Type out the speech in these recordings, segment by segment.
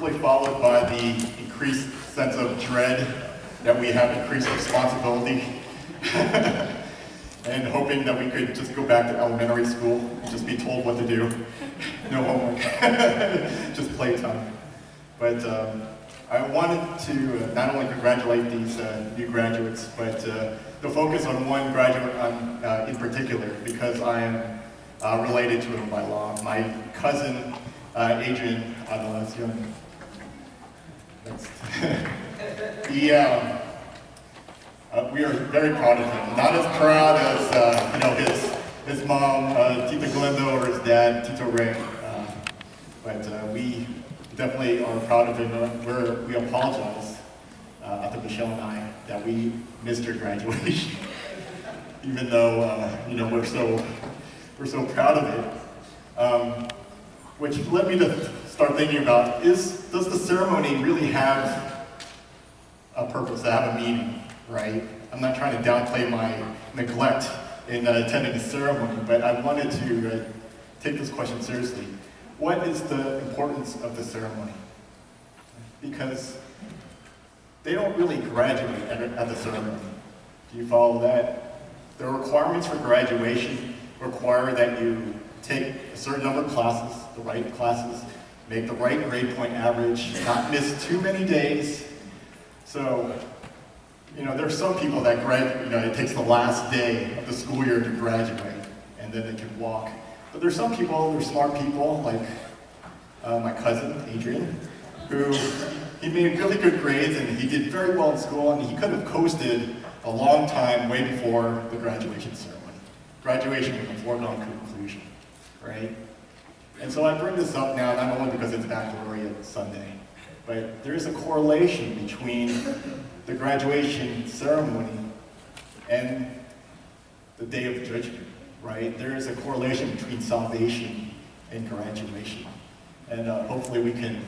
quickly followed by the increased sense of dread that we have increased responsibility. And hoping that we could just go back to elementary school and just be told what to do. No homework, just playtime. But I wanted to not only congratulate these new graduates, but to focus on one graduate in particular, because I am related to him by law. My cousin, Adrian, I don't know, that's young. We are very proud of him. Not as proud as his mom, Tita Glenda, or his dad, Tito Ray. But we definitely are proud of him. We apologize, to Michelle and I, that we missed your graduation, even though we're so proud of it. Which led me to start thinking about: does the ceremony really have a purpose, to have a meaning? Right? I'm not trying to downplay my neglect in attending the ceremony, but I wanted to take this question seriously. What is the importance of the ceremony? Because they don't really graduate at the ceremony. Do you follow that? The requirements for graduation require that you take a certain number of classes, the right classes, make the right grade point average, not miss too many days. So, there's some people that graduate, it takes the last day of the school year to graduate, and then they can walk. But there's some people, they're smart people, like my cousin, Adrian, who he made really good grades, and he did very well in school, and he could have coasted a long time way before the graduation ceremony. Graduation was a foregone conclusion, right? And so I bring this up now, not only because it's Baccalaureate Sunday, but there is a correlation between the graduation ceremony and the day of judgment, right? There is a correlation between salvation and graduation. And hopefully we can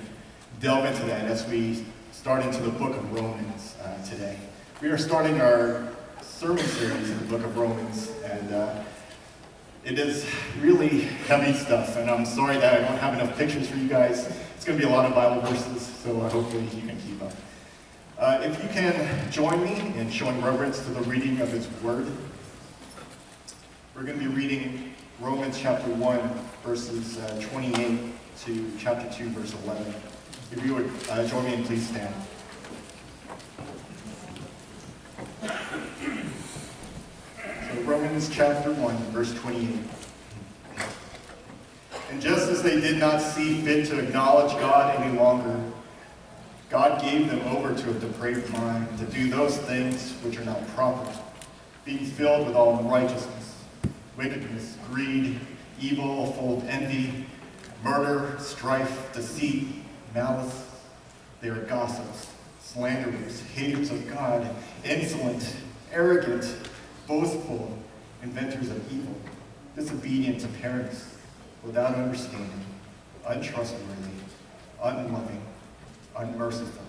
delve into that as we start into the book of Romans today. We are starting our sermon series in the book of Romans, and it is really heavy stuff, and I'm sorry that I don't have enough pictures for you guys. It's going to be a lot of Bible verses, so hopefully you can keep up. If you can join me in showing reverence to the reading of His Word. We're going to be reading Romans chapter 1, verses 28 to chapter 2, verse 11. If you would join me and please stand. So Romans chapter 1, verse 28. And just as they did not see fit to acknowledge God any longer, God gave them over to a depraved mind to do those things which are not proper, being filled with all unrighteousness, wickedness, greed, evil, full of envy, murder, strife, deceit, malice. They are gossips, slanderers, haters of God, insolent, arrogant, boastful, inventors of evil, disobedient to parents, without understanding, untrustworthy, unloving, unmerciful.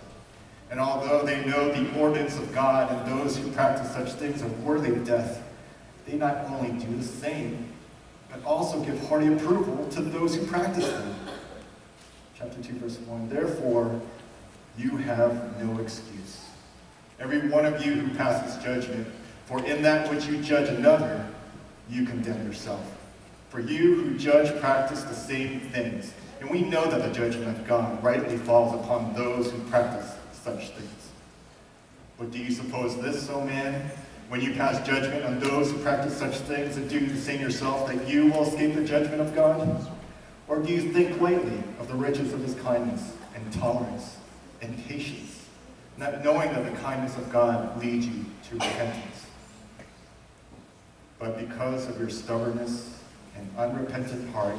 And although they know the ordinance of God and those who practice such things are worthy of death, they not only do the same, but also give hearty approval to those who practice them. Chapter 2, verse 1. Therefore, you have no excuse, every one of you who passes judgment, for in that which you judge another, you condemn yourself. For you who judge practice the same things, and we know that the judgment of God rightly falls upon those who practice such things. But do you suppose this, O man, when you pass judgment on those who practice such things and do the same yourself, that you will escape the judgment of God? Or do you think lightly of the riches of His kindness and tolerance and patience, not knowing that the kindness of God leads you to repentance? But because of your stubbornness and unrepentant heart,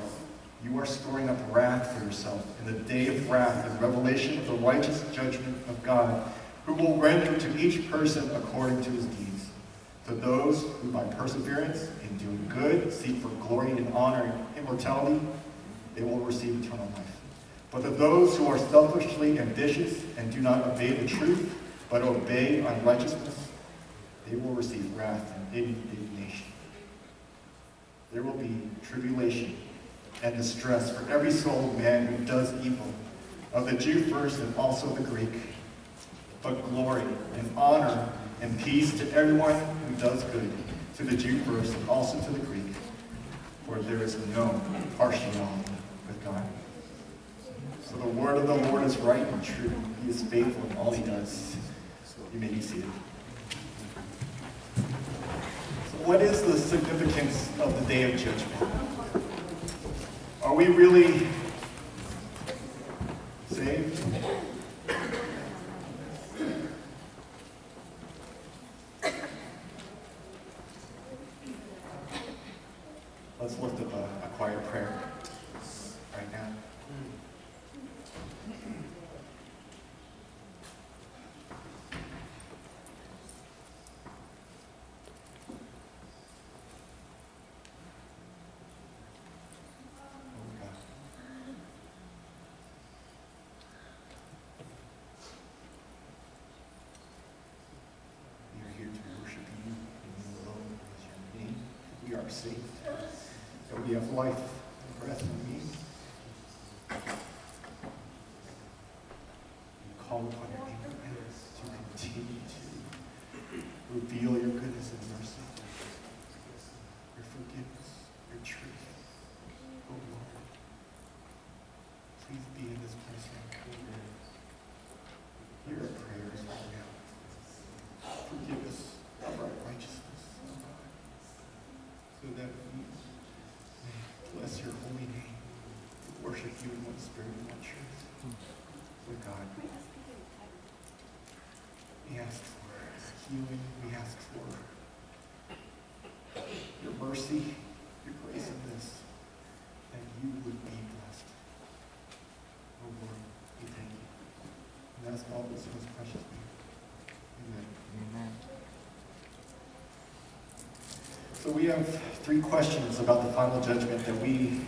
you are storing up wrath for yourself in the day of wrath and revelation of the righteous judgment of God, who will render to each person according to his deeds. To those who by perseverance in doing good seek for glory and honor and immortality, they will receive eternal life. But to those who are selfishly ambitious and do not obey the truth, but obey unrighteousness, they will receive wrath and indignation. There will be tribulation and distress for every soul of man who does evil, of the Jew first and also the Greek, but glory and honor and peace to everyone who does good, to the Jew first and also to the Greek, for there is no partiality with God. So the word of the Lord is right and true. He is faithful in all he does. You may be seated. So what is the significance of the Day of Judgment? Are we really saved? Let's lift up a quiet prayer right now. We are saved, that we have life and breath and being. We call upon your name to continue to reveal your goodness and mercy, your forgiveness, your truth. Oh Lord, please be in this place right now. Hear our prayers right now. Forgive us of our righteousness, oh God, so that we may bless your holy name, worship you in one spirit and one truth. With God, we ask for healing, we ask for your mercy, your grace in this, that you would be blessed. Oh Lord, we thank you. And ask all this in his precious name. Amen. Amen. So we have 3 questions about the final judgment that we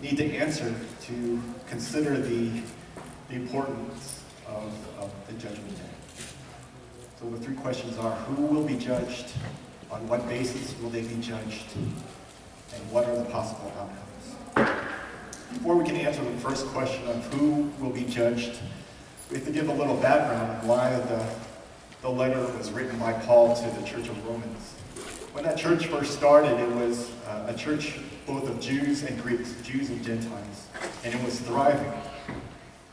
need to answer to consider the importance of the judgment day. So the 3 questions are: who will be judged? On what basis will they be judged? And what are the possible outcomes? Before we can answer the first question of who will be judged, we have to give a little background on why the letter was written by Paul to the Church of Romans. When that church first started, it was a church both of Jews and Greeks, Jews and Gentiles, and it was thriving.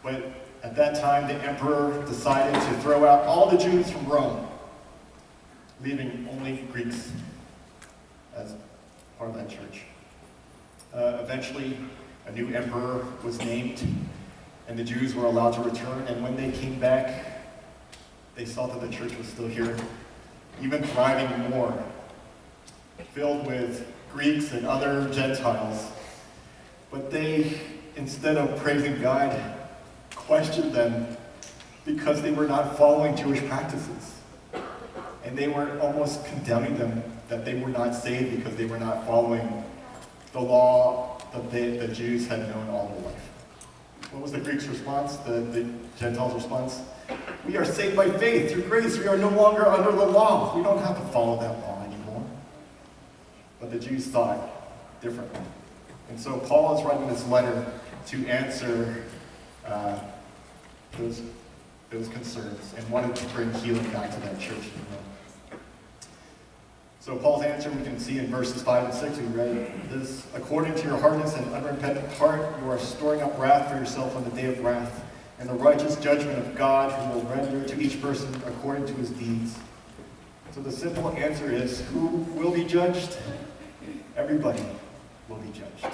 But at that time, the emperor decided to throw out all the Jews from Rome, leaving only Greeks as part of that church. Eventually, a new emperor was named, and the Jews were allowed to return, and when they came back, they saw that the church was still here, even thriving more, filled with Greeks and other Gentiles. But they, instead of praising God, questioned them because they were not following Jewish practices. And they were almost condemning them that they were not saved because they were not following the law that the Jews had known all their life. What was the Greeks' response? The Gentiles' response? We are saved by faith, through grace. We are no longer under the law. We don't have to follow that law anymore. But the Jews thought differently. And so Paul is writing this letter to answer those concerns and wanted to bring healing back to that church. So Paul's answer we can see in verses 5 and 6. We read this: according to your hardness and unrepentant heart, you are storing up wrath for yourself on the day of wrath, and the righteous judgment of God, who will render to each person according to his deeds. So the simple answer is, who will be judged? Everybody will be judged.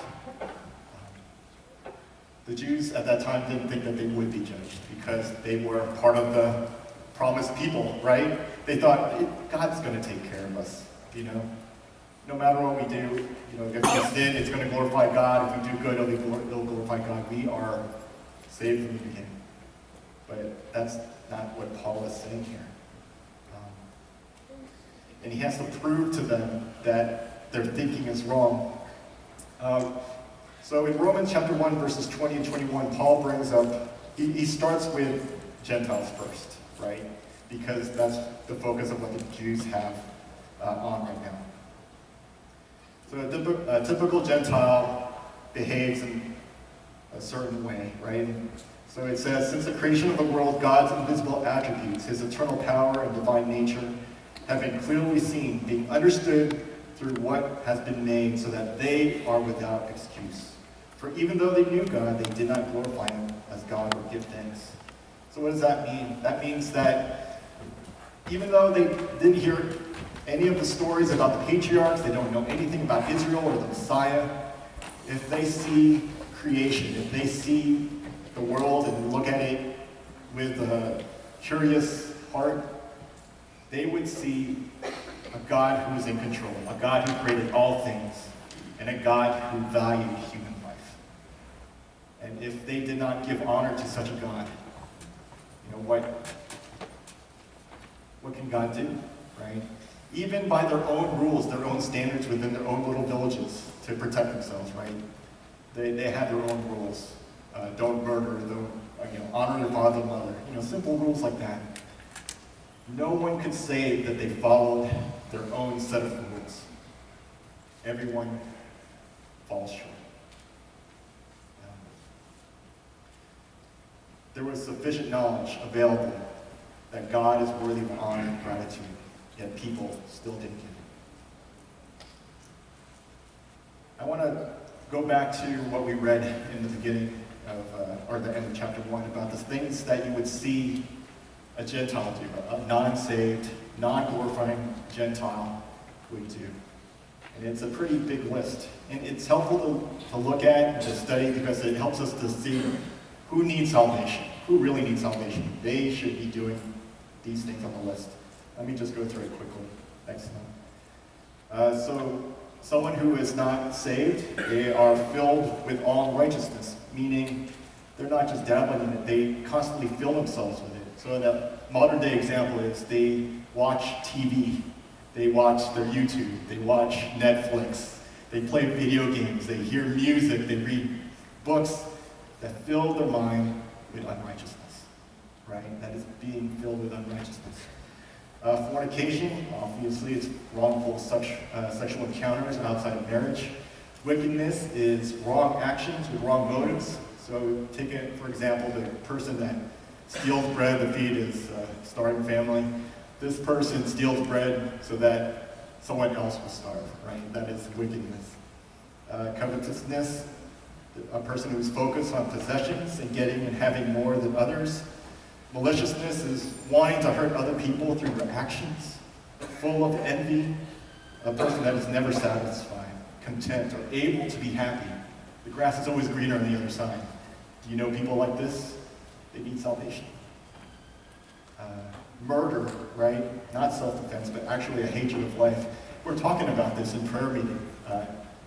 The Jews at that time didn't think that they would be judged because they were part of the promised people, right? They thought, God's going to take care of us, you know? No matter what we do, you know, if we sin, it's going to glorify God. If we do good, it'll glorify God. We are saved from the beginning. But that's not what Paul is saying here. And he has to prove to them that their thinking is wrong. So in Romans chapter 1, verses 20 and 21, Paul brings up, he starts with Gentiles first, right? Because that's the focus of what the Jews have on right now. So a typical Gentile behaves in a certain way, right? So it says, since the creation of the world, God's invisible attributes, his eternal power and divine nature, have been clearly seen, being understood through what has been made, so that they are without excuse. For even though they knew God, they did not glorify him as God or give thanks. So what does that mean? That means that even though they didn't hear any of the stories about the patriarchs, they don't know anything about Israel or the Messiah, if they see creation, if they see the world and look at it with a curious heart, they would see a God who is in control, a God who created all things, and a God who valued human life. And if they did not give honor to such a God, what can God do, right? Even by their own rules, their own standards within their own little villages to protect themselves, right? They have their own rules. Don't murder, don't, honor your father and mother. Simple rules like that. No one could say that they followed their own set of rules. Everyone falls short. There was sufficient knowledge available that God is worthy of honor and gratitude, yet people still didn't give it. I want to go back to what we read in the beginning or the end of chapter 1 about the things that you would see a Gentile do, a non-saved, non-glorifying Gentile would do. And it's a pretty big list. And it's helpful to look at and to study because it helps us to see who needs salvation, who really needs salvation. They should be doing these things on the list. Let me just go through it quickly. Next one. So someone who is not saved, they are filled with all unrighteousness, meaning they're not just dabbling in it, they constantly fill themselves with it. So the modern day example is they watch TV, they watch their YouTube, they watch Netflix, they play video games, they hear music, they read books that fill their mind with unrighteousness, right? That is being filled with unrighteousness. Fornication, obviously, it's wrongful sexual encounters outside of marriage. Wickedness is wrong actions with wrong motives. So take it, for example, the person that steals bread to feed his starving family. This person steals bread so that someone else will starve, right? That is wickedness. Covetousness, a person who's focused on possessions and getting and having more than others. Maliciousness is wanting to hurt other people through their actions. Full of envy, a person that is never satisfied, content, or able to be happy. The grass is always greener on the other side. Do you know people like this? They need salvation. Murder, right? Not self-defense, but actually a hatred of life. We're talking about this in prayer meeting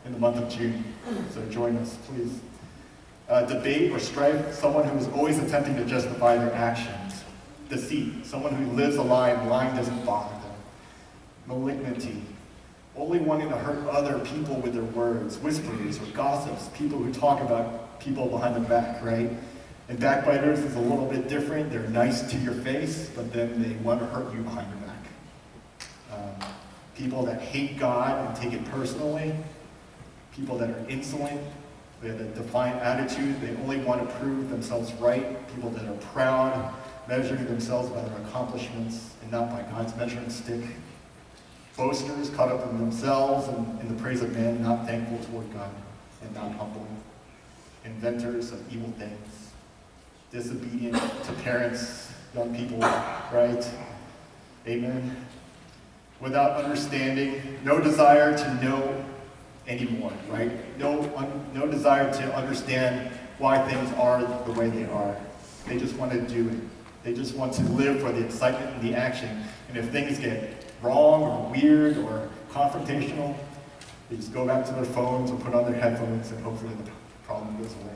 in the month of June, so join us, please. Debate or strife, someone who is always attempting to justify their actions. Deceit, someone who lives a lie and lying doesn't bother them. Malignity, only wanting to hurt other people with their words. Whisperers or gossips, people who talk about people behind their back, right? And backbiters is a little bit different. They're nice to your face, but then they want to hurt you behind your back. People that hate God and take it personally. People that are insolent. They have a defiant attitude. They only want to prove themselves right. People that are proud, measuring themselves by their accomplishments and not by God's measuring stick. Boasters, caught up in themselves and in the praise of men, not thankful toward God and not humble. Inventors of evil things. Disobedient to parents, young people, right? Amen. Without understanding, no desire to know anymore, right? No desire to understand why things are the way they are. They just want to do it. They just want to live for the excitement and the action. And if things get wrong or weird or confrontational, they just go back to their phones or put on their headphones and hopefully the problem goes away.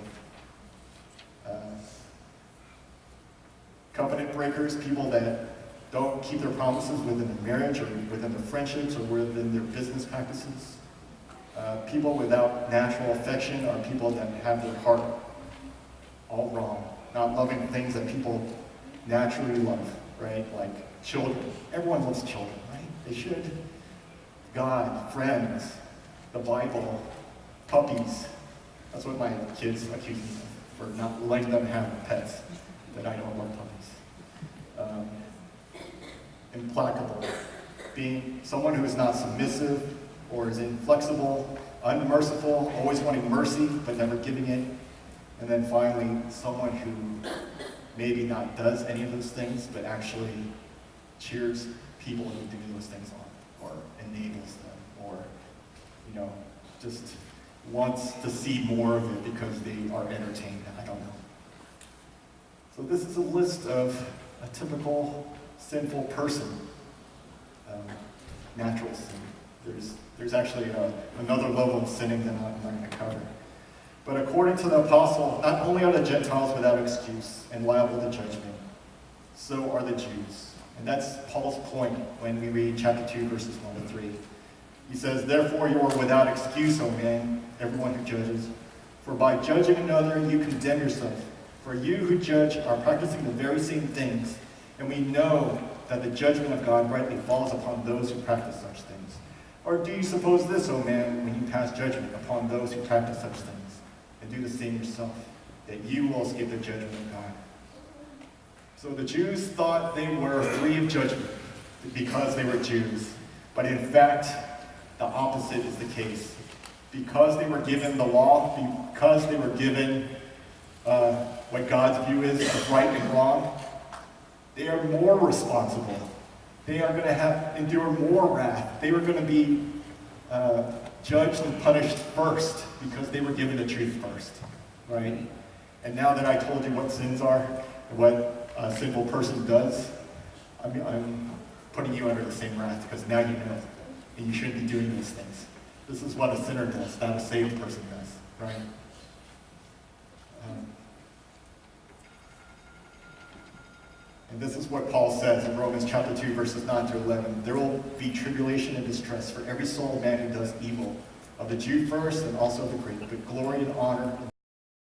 Covenant breakers, people that don't keep their promises within their marriage or within their friendships or within their business practices. People without natural affection are people that have their heart all wrong, not loving things that people naturally love, right? Like children. Everyone loves children, right? They should. God, friends, the Bible, puppies. That's what my kids accuse me of. for not letting them have pets that I don't want puppies. Implacable, being someone who is not submissive or is inflexible, unmerciful, always wanting mercy but never giving it. And then finally, someone who maybe not does any of those things, but actually cheers people who do those things on, or enables them, or, just wants to see more of it because they are entertained. I don't know. So this is a list of a typical sinful person. Natural sin. There's actually another level of sinning that I'm not going to cover. But according to the apostle, not only are the Gentiles without excuse and liable to judgment, so are the Jews. And that's Paul's point when we read chapter 2, verses 1 to 3. He says, "Therefore you are without excuse, O man, everyone who judges. For by judging another you condemn yourself. For you who judge are practicing the very same things, and we know that the judgment of God rightly falls upon those who practice such things. Or do you suppose this, O man, when you pass judgment upon those who practice such things, and do the same yourself, that you will escape the judgment of God?" So the Jews thought they were free of judgment because they were Jews. But in fact, the opposite is the case. Because they were given the law, because they were given what God's view is of right and wrong, they are more responsible. They are going to endure more wrath. They were going to be judged and punished first because they were given the truth first, right? And now that I told you what sins are and what a sinful person does, I'm putting you under the same wrath because now you know, and you shouldn't be doing these things. This is what a sinner does, not a saved person does, right? And this is what Paul says in Romans chapter 2, verses 9 to 11. "There will be tribulation and distress for every soul of man who does evil, of the Jew first and also of the Greek, but glory and honor